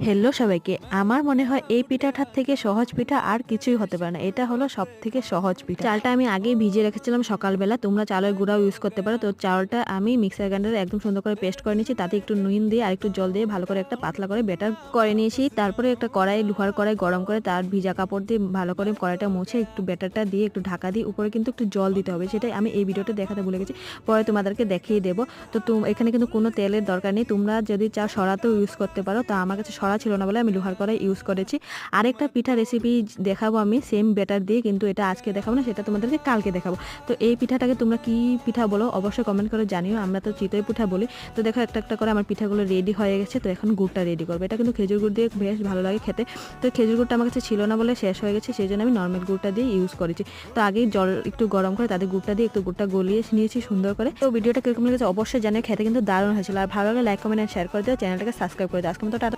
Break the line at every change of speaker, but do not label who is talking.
Hello সবাইকে। আমার মনে হয় এই পিঠাটার থেকে সহজ পিঠা আর কিছুই হতে পারে না। এটা হলো সবথেকে সহজ পিঠা। চালটা আমি আগেই ভিজিয়ে রেখেছিলাম সকালবেলা। তোমরা চালের গুঁড়াও ইউজ করতে পারো। তো চালটা আমি মিক্সার গ্রাইন্ডারে একদম সুন্দর করে পেস্ট করে নিয়েছি। তাতে একটু নুন দিয়ে আর একটু জল দিয়ে ভালো করে একটা পাতলা করে ব্যাটার করে নিয়েছি। তারপরে একটা কড়াই, লোহার কড়াই গরম করে তার ভিজা কাপড় দিয়ে ভালো করে কড়াইটা মুছে একটু ব্যাটারটা দিয়ে একটু ঢাকা দিয়ে উপরে কিন্তু একটু জল দিতে হবে। সেটাই আমি এই ভিডিওটা দেখাতে ভুলে গেছি। পরে তোমাদেরকে দেখিয়ে দেবো। তো এখানে কিন্তু কোনো তেলের দরকার নেই। তোমরা যদি চাও সরাতেও ইউজ করতে পারো। তো আমার কাছে সরা ছিল না বলে আমি লোহার কড়াই ইউজ করেছি। আরেকটা পিঠা রেসিপি দেখাবো আমি সেম ব্যাটার দিয়ে, কিন্তু এটা আজকে দেখাবো না, সেটা তোমাদেরকে কালকে দেখাবো। তো এই পিঠাটাকে তোমরা কি পিঠা বলো অবশ্যই কমেন্ট করে জানিও। আমরা তো চিতই পিঠা বলি। তো দেখো একটা একটা করে আমার পিঠাগুলো রেডি হয়ে গেছে। তো এখন গুড়টা রেডি করবো। এটা কিন্তু খেজুর গুড় দিয়ে বেশ ভালো লাগে খেতে। তো খেজুর গুড়টা আমার কাছে ছিল না বলে শেষ হয়ে গেছে, সেই জন্য আমি নর্মাল গুড়টা দিয়ে ইউজ করেছি। তো আগেই জল একটু গরম করে তাদের গুড়টা দিয়ে একটু গুড়টা গলিয়ে নিয়েছি সুন্দর করে। তো ভিডিওটা কিরকম লেগেছে অবশ্যই জানিও। খেতে কিন্তু দারুণ হয়েছিল। আর ভালো লাগলে লাইক কমেন্ট শেয়ার করে দিও, চ্যানেলটাকে সাবস্ক্রাইব করে দিও। আজকে মতো টাটা।